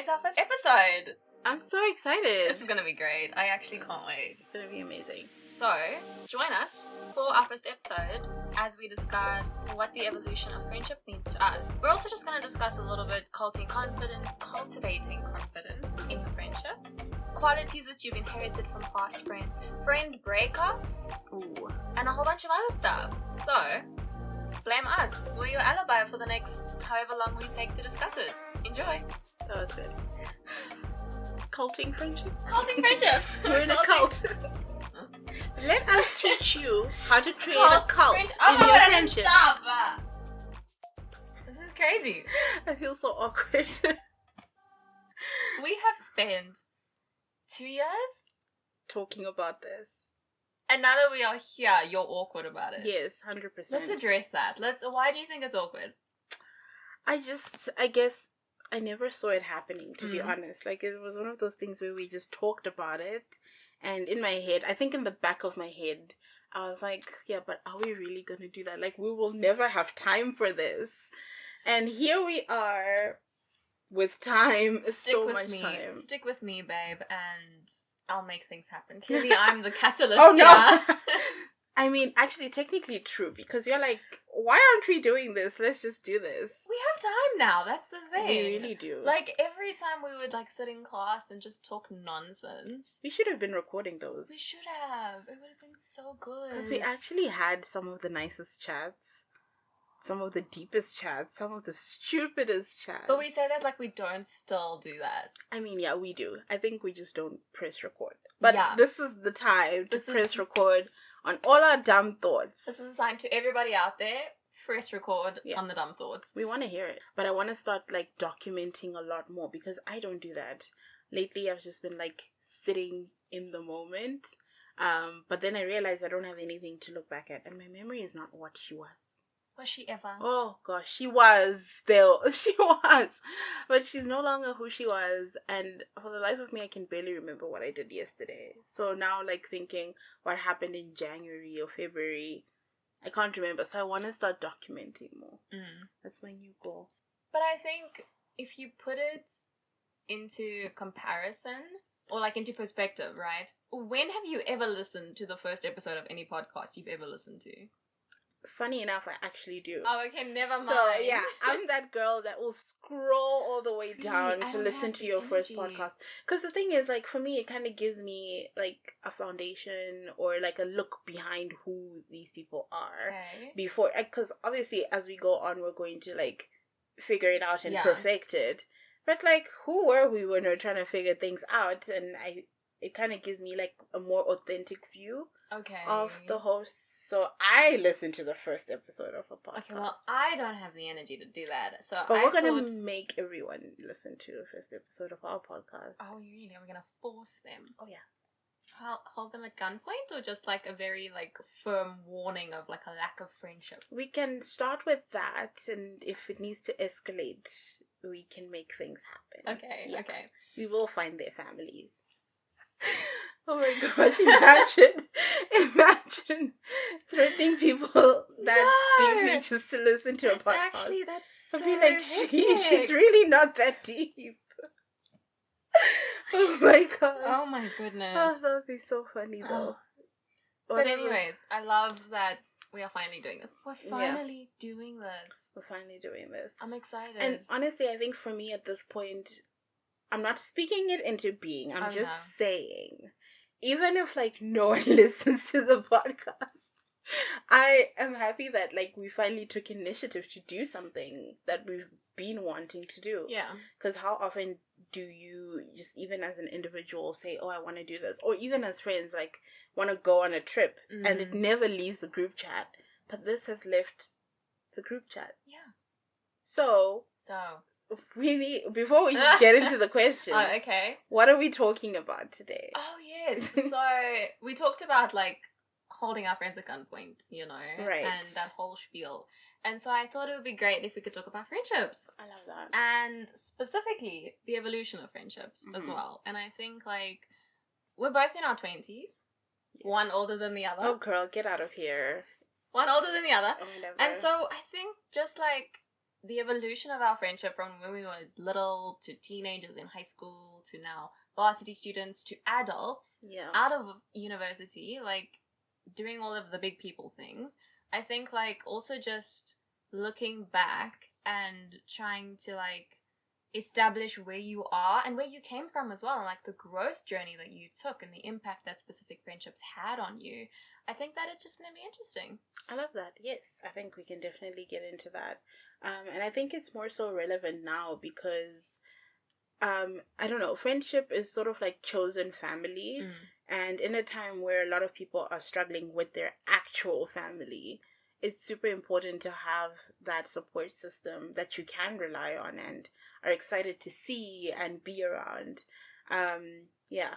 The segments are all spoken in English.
It's our first episode. I'm so excited. It's gonna be great. I actually can't wait. It's gonna be amazing. So, join us for our first episode as we discuss what the evolution of friendship means to us. We're also just gonna discuss a little bit cultivating confidence in friendship, qualities that you've inherited from past friends, friend breakups, and a whole bunch of other stuff. So, blame us. We're your alibi for the next however long we take to discuss it. Enjoy. That was good. Culting friendship? Culting friendship. We're in a cult. Let us teach you how to create a cult in your friendship. Stop! This is crazy. I feel so awkward. We have spent 2 years talking about this. And now that we are here, you're awkward about it. Yes, 100%. Let's address that. Why do you think it's awkward? I guess I never saw it happening, to be honest. Like, it was one of those things where we just talked about it. And in my head, I think in the back of my head, I was like, yeah, but are we really going to do that? Like, we will never have time for this. And here we are with time, so much time. Stick with me, babe, and I'll make things happen. Clearly, I'm the catalyst. Oh, no. Yeah. I mean, actually, technically true, because you're like, why aren't we doing this? Let's just do this. We have time now, that's the thing. We really do. Like, every time we would, sit in class and just talk nonsense. We should have been recording those. We should have. It would have been so good. Because we actually had some of the nicest chats. Some of the deepest chats. Some of the stupidest chats. But we say that like we don't still do that. I mean, yeah, we do. I think we just don't press record. But this is the time to press record on all our dumb thoughts. This is a sign to everybody out there. Press record on the dumb thoughts. We want to hear it. But I want to start documenting a lot more because I don't do that. Lately, I've just been sitting in the moment. But then I realized I don't have anything to look back at. And my memory is not what she was. Was she ever? Oh gosh, she was still. She was. But she's no longer who she was. And for the life of me, I can barely remember what I did yesterday. So now thinking what happened in January or February, I can't remember. So I want to start documenting more. That's my new goal. But I think if you put it into comparison or into perspective, right? When have you ever listened to the first episode of any podcast you've ever listened to? Funny enough, I actually do. Oh, okay, never mind. So, yeah, I'm that girl that will scroll all the way down to listen to your first podcast. Because the thing is, for me, it kind of gives me, a foundation or, a look behind who these people are. Okay. Before, because obviously, as we go on, we're going to, figure it out and perfect it. But, who were we when we were trying to figure things out? And it kind of gives me, a more authentic view of the hosts. So I listened to the first episode of a podcast. Okay, well, I don't have the energy to do that. But we're going to make everyone listen to the first episode of our podcast. Oh, really? We're going to force them? Oh, yeah. Hold them at gunpoint or just a very firm warning of a lack of friendship? We can start with that, and if it needs to escalate, we can make things happen. Okay, yeah. Okay. We will find their families. Oh my gosh, imagine threatening people that deeply just to listen to a podcast. Actually, that's so I'd be she's really not that deep. Oh my gosh. Oh my goodness. Oh, that would be so funny though. But anyways, I love that we are finally doing this. We're finally doing this. We're finally doing this. I'm excited. And honestly, I think for me at this point, I'm not speaking it into being. I'm just saying, even if no one listens to the podcast, I am happy that we finally took initiative to do something that we've been wanting to do. Yeah. Because how often do you just even as an individual say, oh, I want to do this, or even as friends want to go on a trip and it never leaves the group chat, but this has left the group chat. Yeah. So before we just get into the question, what are we talking about today? Oh yes. So we talked about holding our friends at gunpoint, right, and that whole spiel. And so I thought it would be great if we could talk about friendships. I love that. And specifically the evolution of friendships as well. And I think we're both in our 20s. Yes. One older than the other. Oh girl, get out of here. One older than the other. Oh, never. And so I think just the evolution of our friendship from when we were little to teenagers in high school to now varsity students to adults out of university, like doing all of the big people things. I think like also just looking back and trying to like establish where you are and where you came from as well, and like the growth journey that you took and the impact that specific friendships had on you. I think that it's just going to be interesting. I love that. Yes, I think we can definitely get into that. And I think it's more so relevant now because I don't know, friendship is sort of like chosen family. And in a time where a lot of people are struggling with their actual family, it's super important to have that support system that you can rely on and are excited to see and be around. Yeah.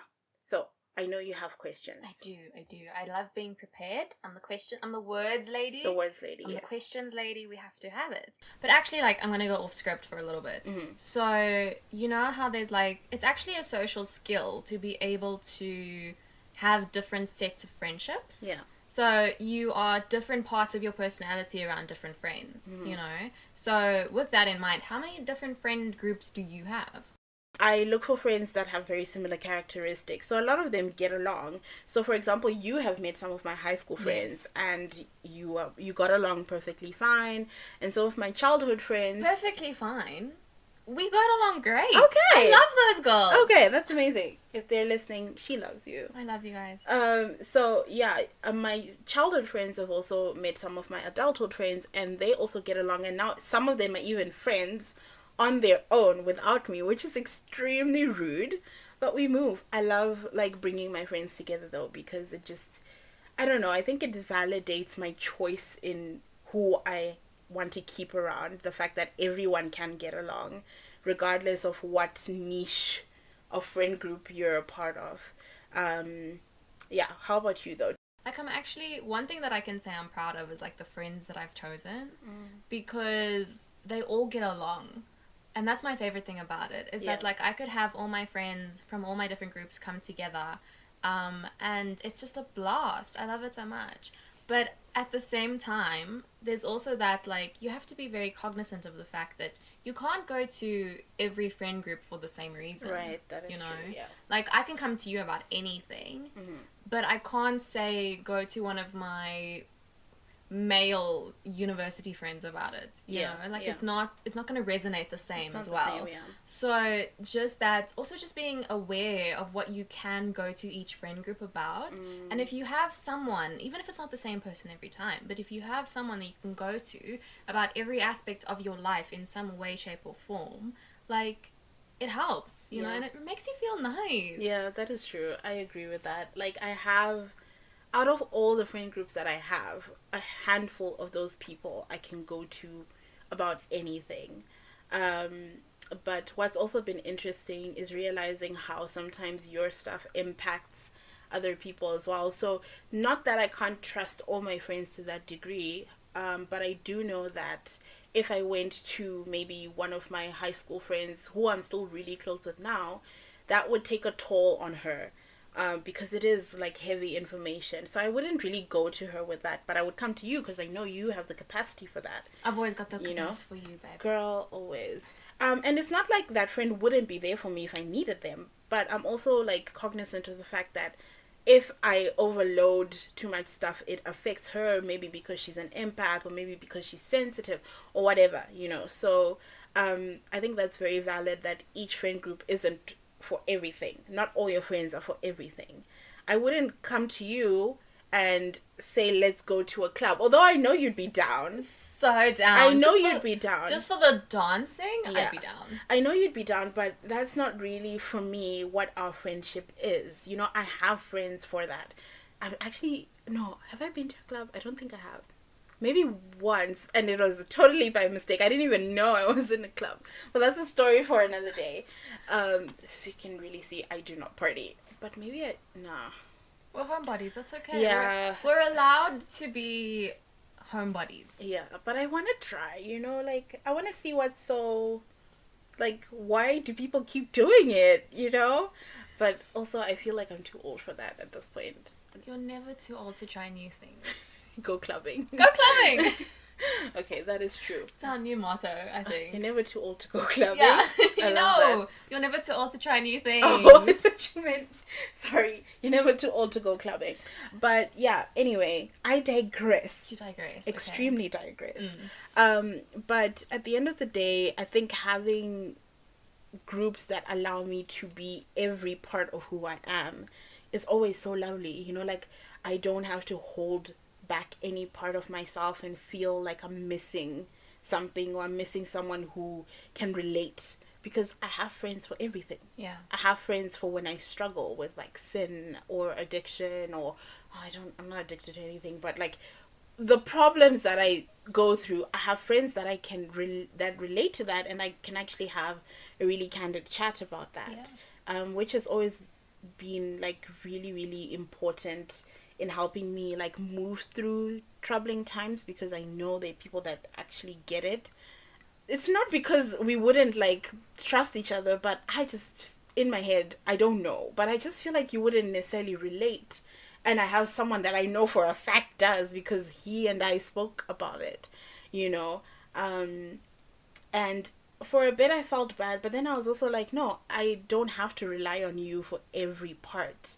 So I know you have questions. I do. I love being prepared. I'm the words lady. The words lady. I'm yes. the questions lady. We have to have it. But actually, like, I'm gonna go off script for a little bit. So, you know how there's like, it's actually a social skill to be able to have different sets of friendships. Yeah. So you are different parts of your personality around different friends, you know? So with that in mind, how many different friend groups do you have? I look for friends that have very similar characteristics. So a lot of them get along. So for example, you have met some of my high school friends and you got along perfectly fine. And some of my childhood friends... Perfectly fine? We got along great. Okay. I love those girls. Okay, that's amazing. If they're listening, she loves you. I love you guys. So yeah, my childhood friends have also met some of my adulthood friends and they also get along. And now some of them are even friends on their own without me, which is extremely rude, but we move. I love like bringing my friends together though, because it just, I don't know, I think it validates my choice in who I want to keep around. The fact that everyone can get along regardless of what niche of friend group you're a part of. Yeah, how about you though? Like, I'm actually, one thing that I can say I'm proud of is like the friends that I've chosen, because they all get along. And that's my favorite thing about it, is that like I could have all my friends from all my different groups come together, and it's just a blast. I love it so much. But at the same time, there's also that like you have to be very cognizant of the fact that you can't go to every friend group for the same reason. Right, that is true, yeah. Like, I can come to you about anything, but I can't say go to one of my male university friends about it, you know, like it's not going to resonate the same as well. So just that, also just being aware of what you can go to each friend group about, and if you have someone, even if it's not the same person every time, but if you have someone that you can go to about every aspect of your life in some way, shape or form, like, it helps, you know, and it makes you feel nice. Yeah, that is true. I agree with that. Like, I have, out of all the friend groups that I have, a handful of those people I can go to about anything. But what's also been interesting is realizing how sometimes your stuff impacts other people as well. So not that I can't trust all my friends to that degree, but I do know that if I went to maybe one of my high school friends who I'm still really close with now, that would take a toll on her. Because it is like heavy information. So I wouldn't really go to her with that, but I would come to you because I know you have the capacity for that. I've always got the capacity for you, babe. Girl, always. And it's not like that friend wouldn't be there for me if I needed them, but I'm also like cognizant of the fact that if I overload too much stuff, it affects her, maybe because she's an empath or maybe because she's sensitive or whatever, you know. So I think that's very valid, that each friend group isn't for everything. Not all your friends are for everything. I wouldn't come to you and say let's go to a club, although I know you'd be down. So down. I know you'd be down. Just for the dancing, I'd be down. I know you'd be down, but that's not really for me what our friendship is. You know, I have friends for that. I've actually, no, have I been to a club? I don't think I have. Maybe once, and it was totally by mistake. I didn't even know I was in a club. But that's a story for another day. So you can really see I do not party. But maybe nah. We're homebodies, that's okay. Yeah. We're allowed to be homebodies. Yeah, but I want to try, you know, like, I want to see what's so, like, why do people keep doing it, you know? But also, I feel like I'm too old for that at this point. You're never too old to try new things. Go clubbing. Go clubbing! Okay, that is true. It's our new motto, I think. You're never too old to go clubbing. Yeah, I love that. you're never too old to try new things. Oh, it's what you meant. Sorry, you're never too old to go clubbing. But yeah, anyway, I digress. You digress. Extremely digress. Mm. But at the end of the day, I think having groups that allow me to be every part of who I am is always so lovely. You know, like I don't have to hold back any part of myself and feel like I'm missing something or I'm missing someone who can relate, because I have friends for everything. Yeah. I have friends for when I struggle with like sin or addiction, or I'm not addicted to anything, but like the problems that I go through, I have friends that I can that relate to that, and I can actually have a really candid chat about that. Yeah. Which has always been like really, really important in helping me like move through troubling times, because I know there are people that actually get it. It's not because we wouldn't like trust each other, but I just, in my head, I don't know, but I just feel like you wouldn't necessarily relate. And I have someone that I know for a fact does, because he and I spoke about it, you know. And for a bit I felt bad, but then I was also like, no, I don't have to rely on you for every part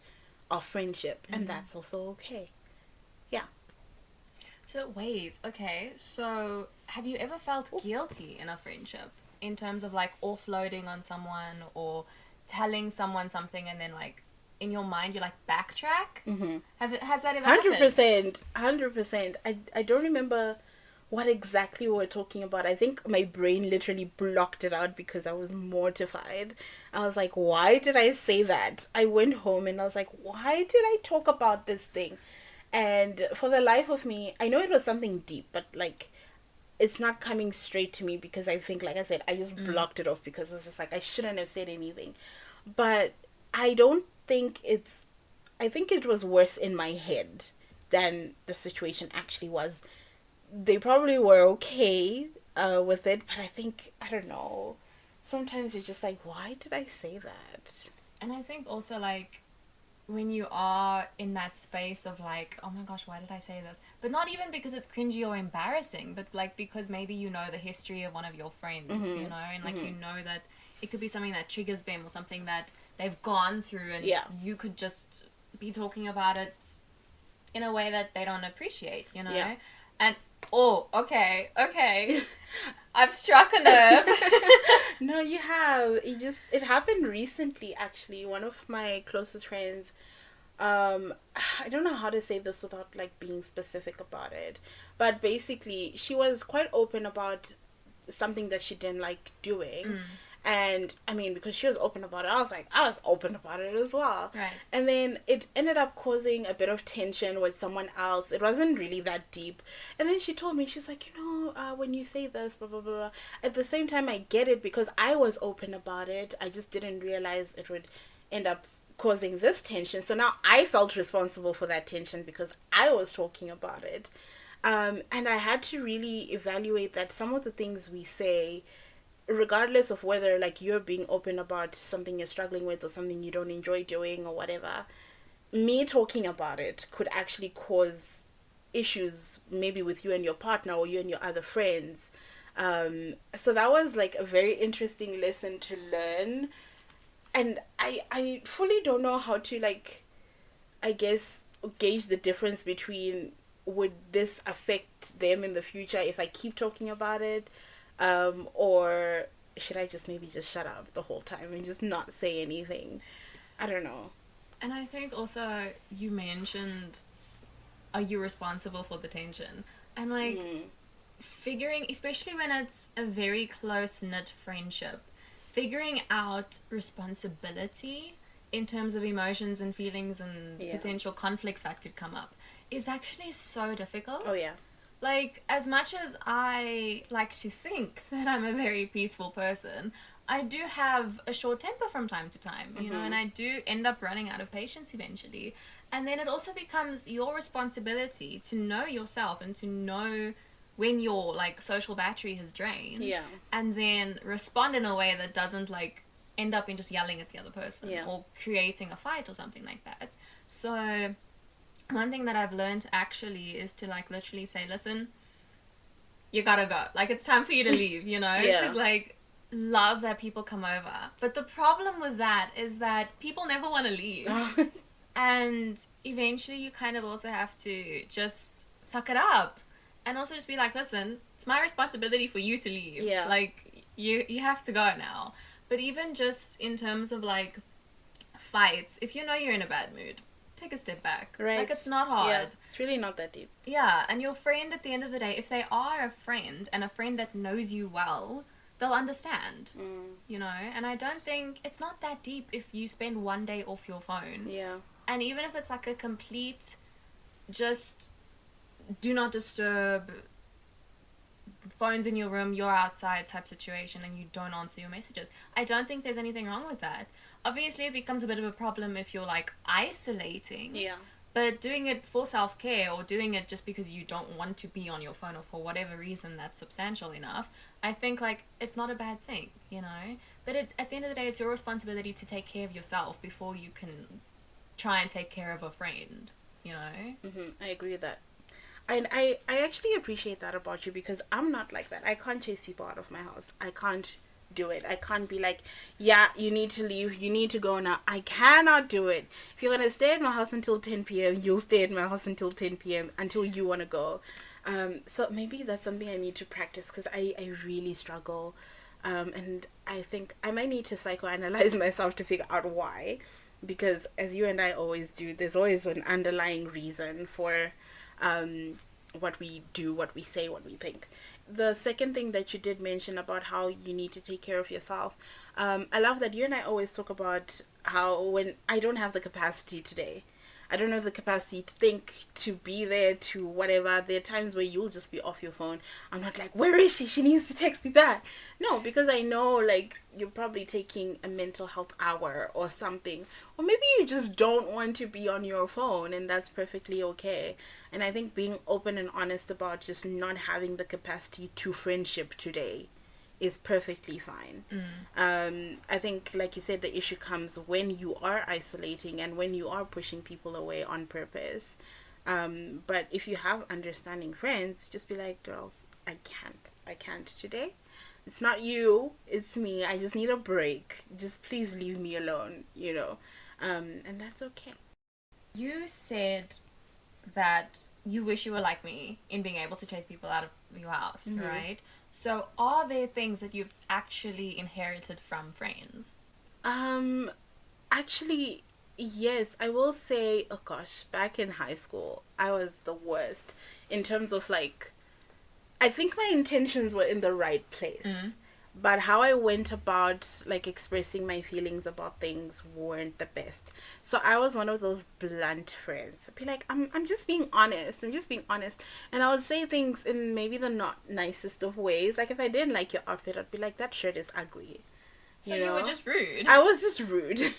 of friendship, and that's also okay. Yeah. So wait, okay, so have you ever felt guilty in a friendship in terms of like offloading on someone or telling someone something and then like in your mind you like backtrack? Has that ever happened? 100%. I don't remember what exactly we were talking about. I think my brain literally blocked it out because I was mortified. I was like, why did I say that? I went home and I was like, why did I talk about this thing? And for the life of me, I know it was something deep, but like it's not coming straight to me, because I think, like I said, I just blocked it off because it's just like I shouldn't have said anything. But I don't think I think it was worse in my head than the situation actually was. They probably were okay with it, but I think, I don't know, sometimes you're just like, why did I say that? And I think also like when you are in that space of like, oh my gosh, why did I say this? But not even because it's cringy or embarrassing, but like because maybe you know the history of one of your friends, you know, and like you know that it could be something that triggers them or something that they've gone through, and you could just be talking about it in a way that they don't appreciate, you know? Yeah. And okay. I've struck a nerve. No, you have. It happened recently, actually. One of my closest friends, I don't know how to say this without like being specific about it, but basically she was quite open about something that she didn't like doing. And I mean, because she was open about it, I was open about it as well. Right. And then it ended up causing a bit of tension with someone else. It wasn't really that deep. And then she told me, she's like, when you say this, blah, blah, blah, blah. At the same time, I get it, because I was open about it. I just didn't realize it would end up causing this tension. So now I felt responsible for that tension because I was talking about it. And I had to really evaluate that some of the things we say, regardless of whether like you're being open about something you're struggling with or something you don't enjoy doing or whatever, me talking about it could actually cause issues maybe with you and your partner or you and your other friends. So that was like a very interesting lesson to learn, and I fully don't know how to like, I guess, gauge the difference between, would this affect them in the future if I keep talking about it, or should I just maybe just shut up the whole time and just not say anything? I don't know. And I think also you mentioned, are you responsible for the tension? And like figuring, especially when it's a very close-knit friendship, figuring out responsibility in terms of emotions and feelings and potential conflicts that could come up is actually so difficult. Oh yeah. Like, as much as I like to think that I'm a very peaceful person, I do have a short temper from time to time, you know, and I do end up running out of patience eventually. And then it also becomes your responsibility to know yourself and to know when your, like, social battery has drained. Yeah. And then respond in a way that doesn't, like, end up in just yelling at the other person or creating a fight or something like that. So one thing that I've learned actually is to like literally say, listen, you gotta go. Like, it's time for you to leave, you know? Yeah. Because, like, love that people come over. But the problem with that is that people never want to leave. And eventually you kind of also have to just suck it up. And also just be like, listen, it's my responsibility for you to leave. Yeah. Like, you have to go now. But even just in terms of, like, fights, if you know you're in a bad mood, take a step back. Right. Like, it's not hard. Yeah, it's really not that deep. Yeah, and your friend at the end of the day, if they are a friend and a friend that knows you well, they'll understand, you know? And I don't think, it's not that deep if you spend one day off your phone. Yeah. And even if it's like a complete, just do not disturb, phone's in your room, you're outside type situation, and you don't answer your messages, I don't think there's anything wrong with that. Obviously, it becomes a bit of a problem if you're, like, isolating. Yeah. But doing it for self-care, or doing it just because you don't want to be on your phone, or for whatever reason that's substantial enough, I think, like, it's not a bad thing, you know? But at the end of the day, it's your responsibility to take care of yourself before you can try and take care of a friend, you know? I agree with that. And I actually appreciate that about you, because I'm not like that. I can't chase people out of my house. I can't do it. I can't be like, yeah, you need to leave, you need to go now. I cannot do it. If you're gonna stay at my house until 10 p.m, you'll stay at my house until 10 p.m until you want to go. So maybe that's something I need to practice, because I really struggle, and I think I might need to psychoanalyze myself to figure out why, because as you and I always do, there's always an underlying reason for what we do, what we say, what we think. The second thing that you did mention about how you need to take care of yourself, I love that you and I always talk about how when I don't have the capacity today, I don't have the capacity to think, to be there, to whatever. There are times where you'll just be off your phone. I'm not like, where is she? She needs to text me back. No, because I know, like, you're probably taking a mental health hour or something. Or maybe you just don't want to be on your phone, and that's perfectly okay. And I think being open and honest about just not having the capacity to friendship today is perfectly fine. I think, like you said, the issue comes when you are isolating and when you are pushing people away on purpose. But if you have understanding friends, just be like, girls, I can't today. It's not you, it's me. I just need a break. Just please leave me alone, you know. And that's okay. You said that you wish you were like me in being able to chase people out of your house, right? So are there things that you've actually inherited from friends? Actually, yes. I will say, oh gosh, back in high school, I was the worst in terms of, like, I think my intentions were in the right place. But how I went about, like, expressing my feelings about things weren't the best. So I was one of those blunt friends. I'd be like, I'm just being honest. I'm just being honest. And I would say things in maybe the not nicest of ways. Like, if I didn't like your outfit, I'd be like, that shirt is ugly. So you were just rude. I was just rude.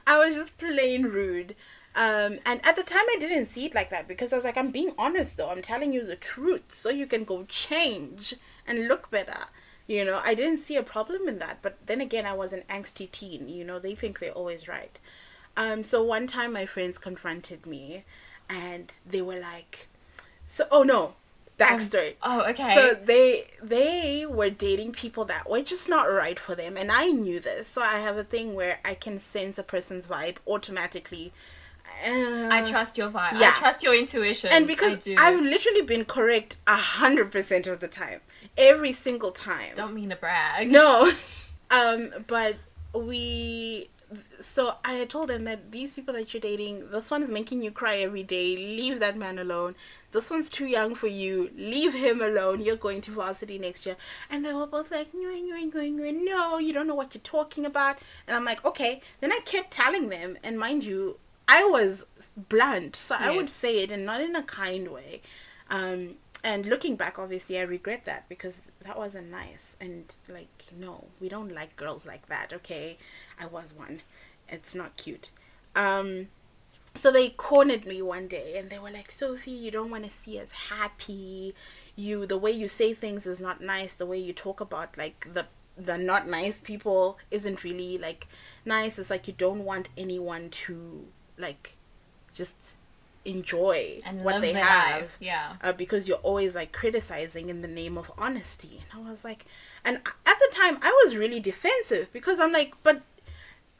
I was just plain rude. And at the time I didn't see it like that, because I was like, I'm being honest though. I'm telling you the truth so you can go change and look better. You know, I didn't see a problem in that. But then again, I was an angsty teen. You know, they think they're always right. So one time my friends confronted me and they were like, oh no, backstory. Okay. So they were dating people that were just not right for them. And I knew this. So I have a thing where I can sense a person's vibe automatically. I trust your vibe. Yeah. I trust your intuition. And because I've literally been correct 100% of the time. Every single time. Don't mean to brag. No. But so I had told them that these people that you're dating, this one is making you cry every day. Leave that man alone. This one's too young for you. Leave him alone. You're going to varsity next year. And they were both like, no, you don't know what you're talking about. And I'm like, okay. Then I kept telling them. And mind you, I was blunt. So I would say it, and not in a kind way. And looking back, obviously, I regret that, because that wasn't nice. And, like, no, we don't like girls like that, okay? I was one. It's not cute. So they cornered me one day, and they were like, Sophie, you don't want to see us happy. The way you say things is not nice. The way you talk about, like, the not nice people isn't really, like, nice. It's like you don't want anyone to, like, just enjoy and what live they their have. life. Yeah. Because you're always like criticizing in the name of honesty. And I was like, and at the time I was really defensive because I'm like, but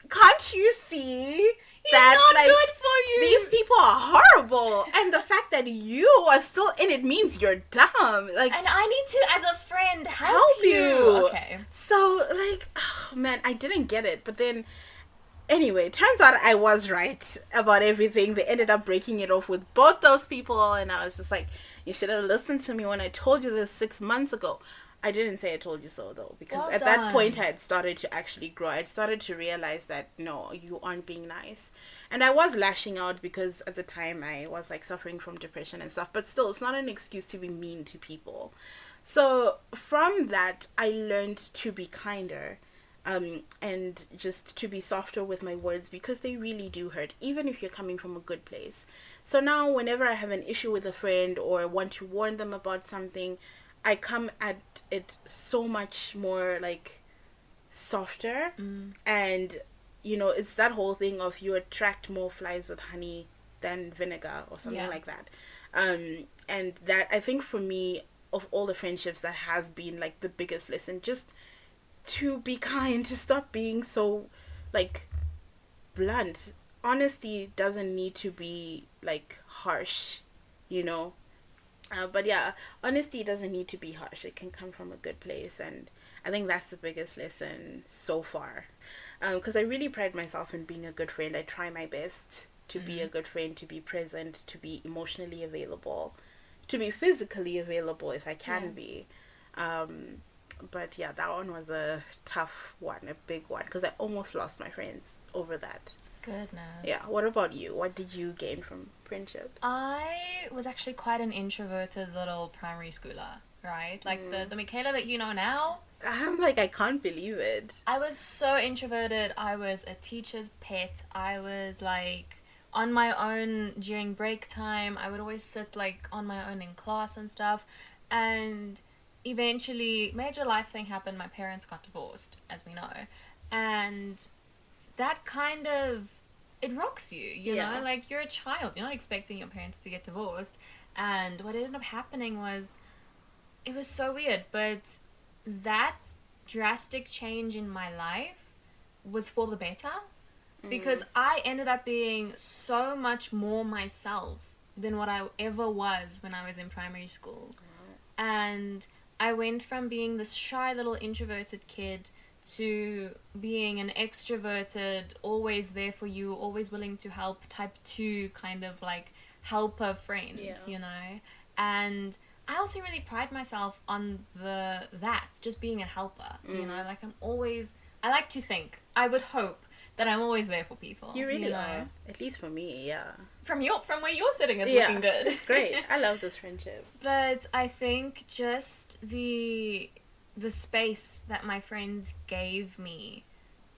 can't you see that not like good for you. these people are horrible, and the fact that you are still in it means you're dumb. Like, And I need to, as a friend, help you. you. Okay. So like, oh man, I didn't get it. But then anyway, turns out I was right about everything. They ended up breaking it off with both those people, and I was just like, you should have listened to me when I told you this 6 months ago. I didn't say I told you so, though, because Well at that done. point I had started to actually grow. I had started to realize that, no, you aren't being nice. And I was lashing out because at the time I was like suffering from depression and stuff, but still, it's not an excuse to be mean to people. So from that, I learned to be kinder, and just to be softer with my words, because they really do hurt, even if you're coming from a good place. So now whenever I have an issue with a friend or want to warn them about something, I come at it so much more like softer. And you know, it's that whole thing of you attract more flies with honey than vinegar or something like that. And that, I think for me, of all the friendships, that has been like the biggest lesson, just to be kind, to stop being so like blunt. Honesty doesn't need to be like harsh, you know. But yeah, honesty doesn't need to be harsh. It can come from a good place, and I think that's the biggest lesson so far. Because I really pride myself in being a good friend. I try my best to be a good friend, to be present, to be emotionally available, to be physically available if I can be. But yeah, that one was a tough one, a big one, because I almost lost my friends over that. Goodness. Yeah. What about you? What did you gain from friendships? I was actually quite an introverted little primary schooler, right? Like the Michaela that you know now. I'm like, I can't believe it. I was so introverted. I was a teacher's pet. I was like on my own during break time. I would always sit like on my own in class and stuff. And eventually, major life thing happened. My parents got divorced, as we know. And that kind of, it rocks you, you know? Like, you're a child. You're not expecting your parents to get divorced. And what ended up happening was, it was so weird, but that drastic change in my life was for the better, because I ended up being so much more myself than what I ever was when I was in primary school. And I went from being this shy little introverted kid to being an extroverted, always there for you, always willing to help, type 2 kind of like helper friend, you know? And I also really pride myself on that, just being a helper, you know? Like, I like to think, I would hope that I'm always there for people. You really know? are. At least for me, yeah. From where you're sitting, it's looking good. It's great. I love this friendship. But I think just the space that my friends gave me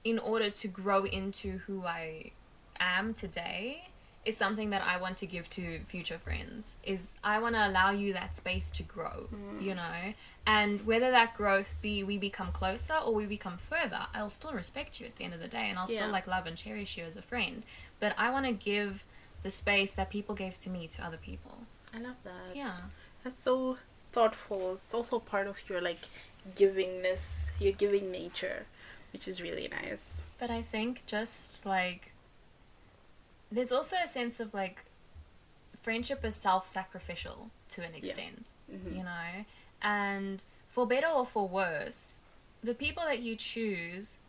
in order to grow into who I am today is something that I want to give to future friends. Is I want to allow you that space to grow, you know? And whether that growth be we become closer or we become further, I'll still respect you at the end of the day, and I'll still like love and cherish you as a friend. But I want to give the space that people gave to me to other people. I love that. Yeah. That's so thoughtful. It's also part of your like givingness, your giving nature, which is really nice. But I think just like there's also a sense of like friendship is self-sacrificial to an extent, you know, and for better or for worse, the people that you choose,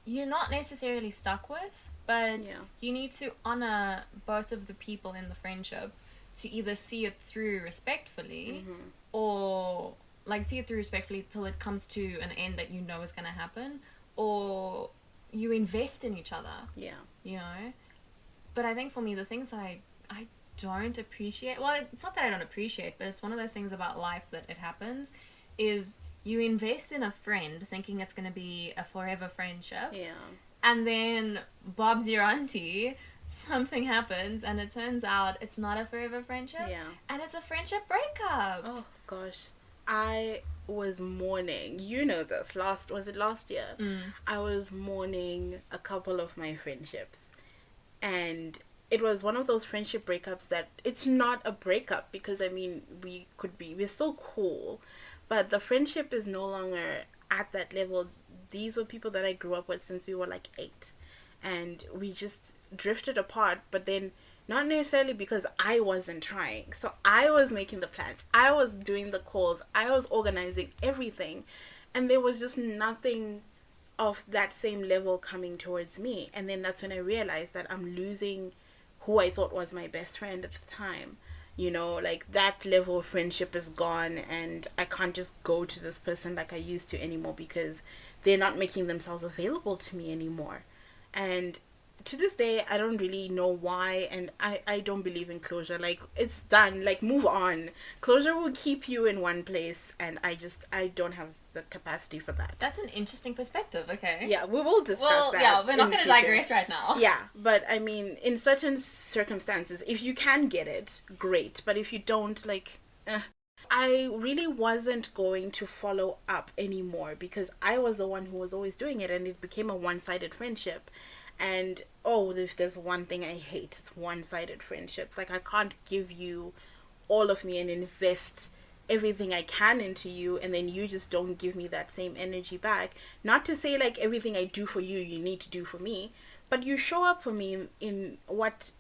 you're not necessarily stuck with, but you need to honor both of the people in the friendship to either see it through respectfully or like see it through respectfully till it comes to an end that you know is going to happen, or you invest in each other, you know. But I think for me, the things that I don't appreciate, well, it's not that I don't appreciate, but it's one of those things about life that it happens, is you invest in a friend thinking it's going to be a forever friendship. And then Bob's your auntie, something happens, and it turns out it's not a forever friendship. And it's a friendship breakup. Oh, gosh. I was mourning. You know this. Was it last year? I was mourning a couple of my friendships. And it was one of those friendship breakups that it's not a breakup, because I mean, we're still cool, but the friendship is no longer at that level. These were people that I grew up with since we were like 8, and we just drifted apart. But then, not necessarily because I wasn't trying. So I was making the plans, I was doing the calls, I was organizing everything, and there was just nothing of that same level coming towards me. And then that's when I realized that I'm losing who I thought was my best friend at the time. Like, that level of friendship is gone, and I can't just go to this person like I used to anymore, because they're not making themselves available to me anymore. And to this day, I don't really know why, and I don't believe in closure. Like, it's done. Like, move on. Closure will keep you in one place, and I don't have the capacity for that. That's an interesting perspective, okay. Yeah, we will discuss that. Yeah, we're not going to digress right now. Yeah, but I mean, in certain circumstances, if you can get it, great. But if you don't, like, I really wasn't going to follow up anymore, because I was the one who was always doing it, and it became a one-sided friendship. And, if there's one thing I hate, it's one-sided friendships. Like, I can't give you all of me and invest everything I can into you, and then you just don't give me that same energy back. Not to say, like, everything I do for you, you need to do for me, but you show up for me in what,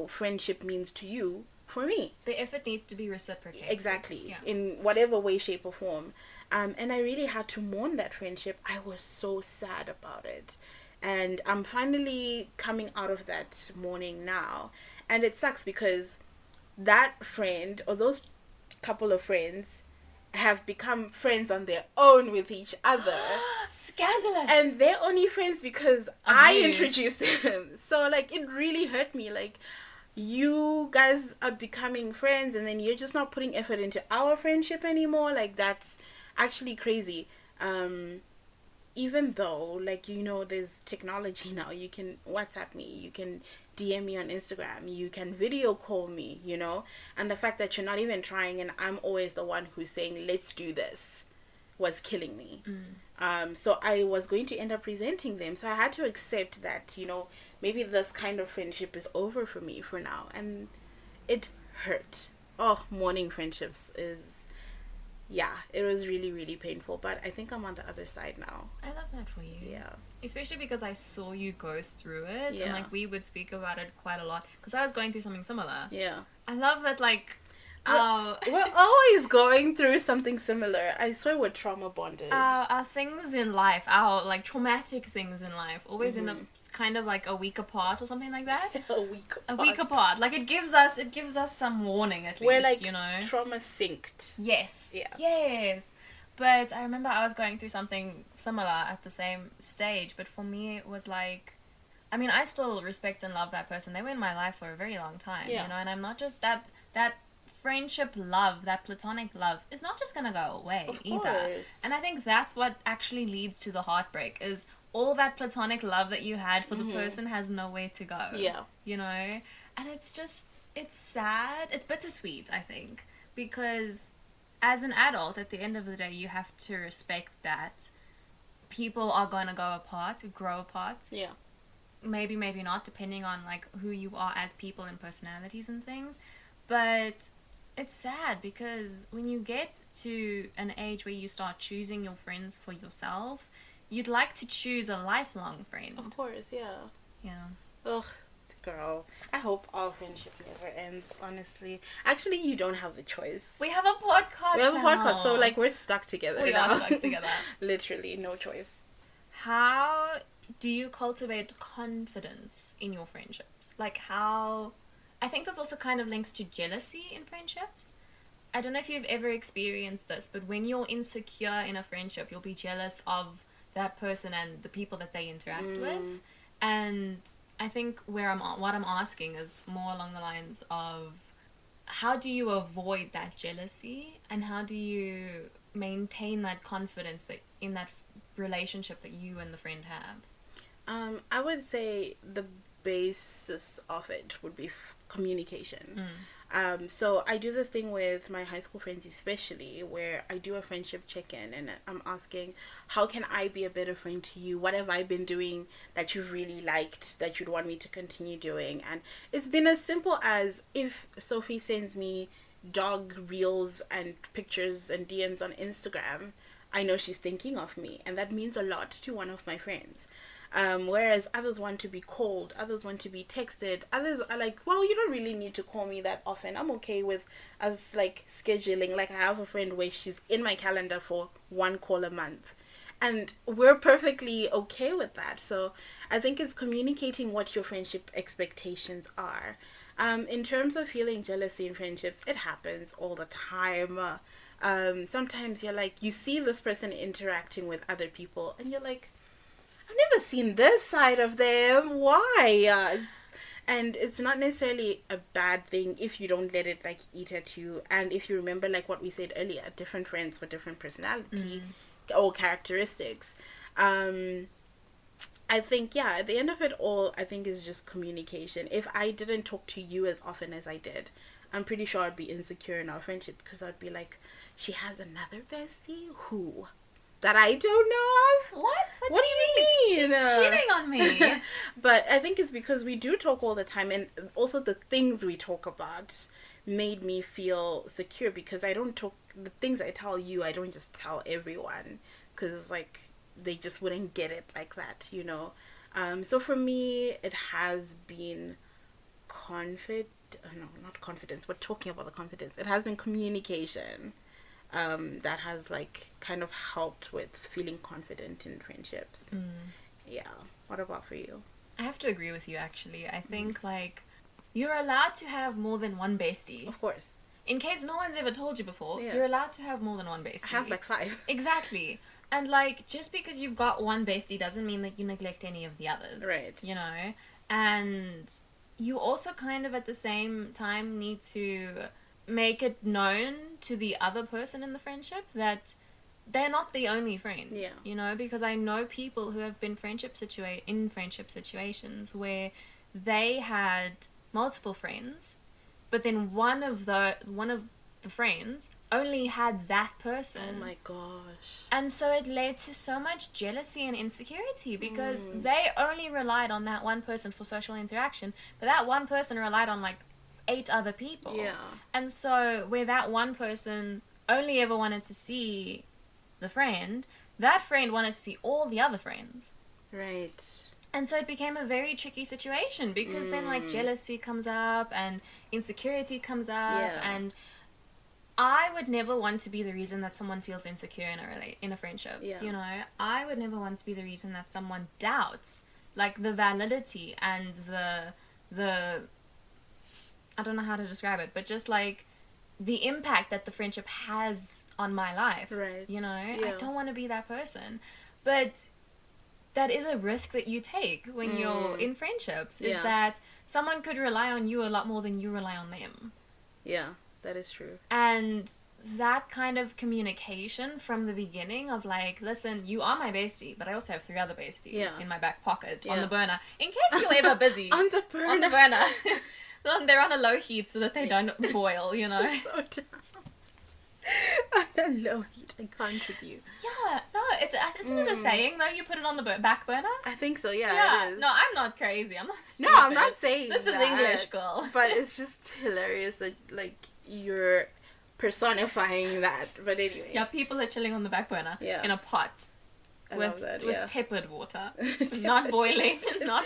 friendship means to you for me. The effort needs to be reciprocated. Exactly. Yeah. In whatever way, shape, or form. And I really had to mourn that friendship. I was so sad about it. And I'm finally coming out of that mourning now. And it sucks, because that friend, or those couple of friends, have become friends on their own with each other. Scandalous. And they're only friends because I you introduced them. So, like, it really hurt me. Like, you guys are becoming friends, and then you're just not putting effort into our friendship anymore. Like, that's actually crazy. Even though, like, there's technology now. You can WhatsApp me, you can DM me on Instagram, you can video call me, and the fact that you're not even trying, and I'm always the one who's saying, let's do this, was killing me. So I was going to end up resenting them. So I had to accept that, maybe this kind of friendship is over for me for now. And it hurt. Mourning friendships is... Yeah, it was really, really painful, but I think I'm on the other side now. I love that for you. Yeah. Especially because I saw you go through it, Yeah. and, like, we would speak about it quite a lot, because I was going through something similar. Yeah. I love that, like, we're always going through something similar. I swear we're trauma bonded. our things in life, our, like, traumatic things in life, always end up kind of, like, a week apart or something like that. A week apart. A week apart. Like, it gives us some warning, at least, we're, like, trauma synced. Yes. Yeah. Yes. But I remember I was going through something similar at the same stage, but for me it was like, I mean, I still respect and love that person. They were in my life for a very long time, Yeah. and I'm not just that friendship love, that platonic love is not just gonna go away Of either. course. And I think that's what actually leads to the heartbreak, is all that platonic love that you had for the person has nowhere to go. Yeah. And it's sad. It's bittersweet, I think, because as an adult, at the end of the day, you have to respect that people are going to go apart, grow apart. Yeah. Maybe not, depending on, like, who you are as people and personalities and things. But it's sad, because when you get to an age where you start choosing your friends for yourself, you'd like to choose a lifelong friend. Of course, yeah. Yeah. Ugh, girl. I hope our friendship never ends, honestly. Actually, you don't have the choice. We have a podcast We have a now. podcast, so, like, we're stuck together We now. are stuck together. Literally, no choice. How do you cultivate confidence in your friendships? Like, how... I think this also kind of links to jealousy in friendships. I don't know if you've ever experienced this, but when you're insecure in a friendship, you'll be jealous of that person and the people that they interact with. And I think what I'm asking is more along the lines of, how do you avoid that jealousy, and how do you maintain that confidence that in that relationship that you and the friend have? I would say the basis of it would be communication. So I do this thing with my high school friends, especially, where I do a friendship check-in and I'm asking, how can I be a better friend to you? What have I been doing that you've really liked that you'd want me to continue doing? And it's been as simple as, if Sophie sends me dog reels and pictures and DMs on Instagram, I know she's thinking of me, and that means a lot to one of my friends. Whereas others want to be called, others want to be texted, others are like, well, you don't really need to call me that often. I'm okay with us like scheduling. Like, I have a friend where she's in my calendar for one call a month, and we're perfectly okay with that. So I think it's communicating what your friendship expectations are. In terms of feeling jealousy in friendships, it happens all the time. Sometimes you're like, you see this person interacting with other people and you're like, I've never seen this side of them. Why? And it's not necessarily a bad thing if you don't let it like eat at you, and if you remember like what we said earlier, different friends for different personality or characteristics. I think, yeah, at the end of it all, I think is just communication. If I didn't talk to you as often as I did, I'm pretty sure I'd be insecure in our friendship, because I'd be like, she has another bestie? Who? That I don't know of? What do you mean? She's cheating on me. But I think it's because we do talk all the time, and also the things we talk about made me feel secure, because I don't talk, the things I tell you, I don't just tell everyone, because like they just wouldn't get it like that, you know. So for me, it has been not confidence, but talking about the confidence, it has been communication that has like kind of helped with feeling confident in friendships. Yeah. What about for you? I have to agree with you, actually. I think like you're allowed to have more than one bestie. Of course. In case no one's ever told you before, Yeah. you're allowed to have more than one bestie. I have like 5. Exactly. And like, just because you've got one bestie doesn't mean that you neglect any of the others. Right. You know? And you also kind of at the same time need to make it known to the other person in the friendship that they're not the only friend. Yeah. You know, because I know people who have been in friendship situations where they had multiple friends, but then one of the friends only had that person. Oh my gosh. And so it led to so much jealousy and insecurity, because they only relied on that one person for social interaction, but that one person relied on like 8 other people. Yeah. And so where that one person only ever wanted to see the friend, that friend wanted to see all the other friends. Right. And so it became a very tricky situation, because then like jealousy comes up and insecurity comes up. Yeah. And I would never want to be the reason that someone feels insecure in a friendship. Yeah. You know, I would never want to be the reason that someone doubts like the validity and the I don't know how to describe it, but just like the impact that the friendship has on my life. Right. You know, Yeah. I don't want to be that person. But that is a risk that you take when you're in friendships, is Yeah. that someone could rely on you a lot more than you rely on them. Yeah, that is true. And that kind of communication from the beginning of like, listen, you are my bestie, but I also have 3 other besties in my back pocket on Yeah. the burner, in case you're ever busy. On the burner. On the burner. They're on a low heat so that they don't boil, you know. So dumb. On a low heat, I can't with you. Yeah, no, isn't it a saying though? You put it on the back burner. I think so, yeah, Yeah, it is. no, I'm not crazy. I'm not No, stupid. I'm not saying This is that, English, girl. But it's just hilarious that, like, you're personifying that. But anyway. Yeah, people are chilling on the back burner in a pot I with love that, with yeah. tepid water, not boiling, not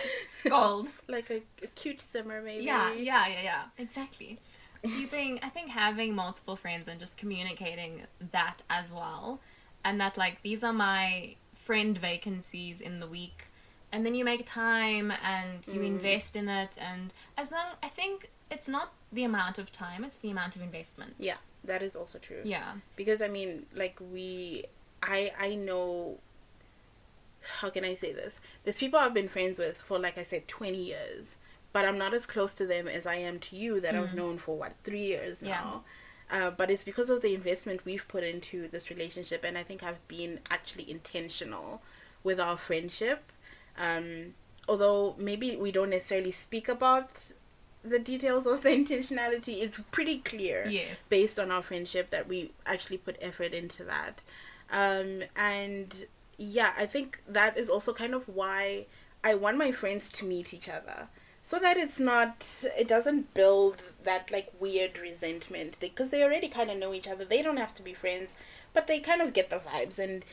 cold. Like a cute simmer, maybe. Yeah. Exactly. I think having multiple friends and just communicating that as well, and that like these are my friend vacancies in the week, and then you make time and you invest in it, and I think it's not the amount of time, it's the amount of investment. Yeah, that is also true. Yeah. Because, I mean, like, I know, how can I say this? There's people I've been friends with for, like I said, 20 years. But I'm not as close to them as I am to you that I've known for, 3 years now. But it's because of the investment we've put into this relationship. And I think I've been actually intentional with our friendship. Although maybe we don't necessarily speak about the details of the intentionality, it's pretty clear. Yes. Based on our friendship that we actually put effort into that. And yeah, I think that is also kind of why I want my friends to meet each other. So that it doesn't build that like weird resentment, because they already kind of know each other. They don't have to be friends, but they kind of get the vibes. And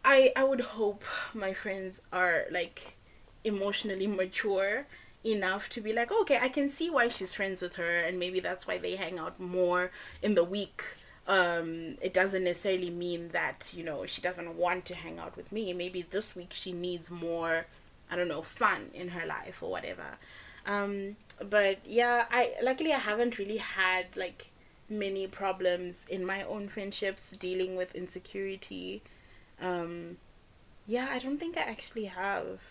I would hope my friends are like emotionally mature enough to be like, okay, I can see why she's friends with her, and maybe that's why they hang out more in the week. It doesn't necessarily mean that, you know, she doesn't want to hang out with me. Maybe this week she needs more, I don't know, fun in her life or whatever. But yeah, luckily I haven't really had like many problems in my own friendships dealing with insecurity. Yeah, I don't think I actually have,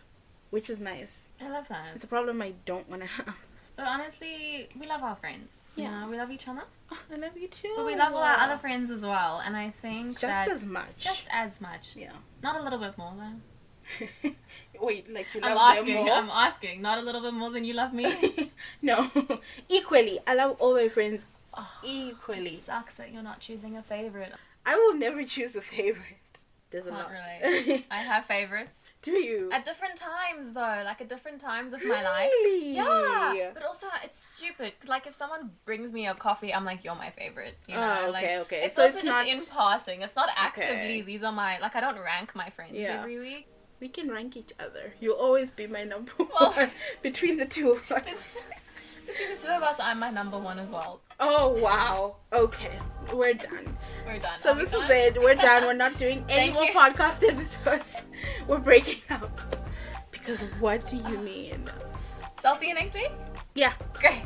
which is nice. I love that. It's a problem I don't want to have. But honestly, we love our friends. Yeah. You know, we love each other. Oh, I love you too. But we love all our other friends as well. And I think just as much. Just as much. Yeah. Not a little bit more, though. Wait, like you love them more? I'm asking. Not a little bit more than you love me? No. Equally. I love all my friends equally. It sucks that you're not choosing a favorite. I will never choose a favorite. There's a Can't lot. relate. I have favorites. Do you? At different times, though. Like, at different times of my life. Really? Yeah. But also, it's stupid. Like, if someone brings me a coffee, I'm like, you're my favorite. You know? Oh, okay, like, okay. It's So also it's just not in passing. It's not actively, Okay. these are my... Like, I don't rank my friends every week. We can rank each other. You'll always be my number Well- one between the two of us. Between the two of us, I'm my number one as well. Oh, wow. Okay. We're done. We're done. So Are we this done? is it. We're done. We're not doing any Thank more you. podcast episodes. We're breaking up. Because what do you mean? So I'll see you next week? Yeah. Great.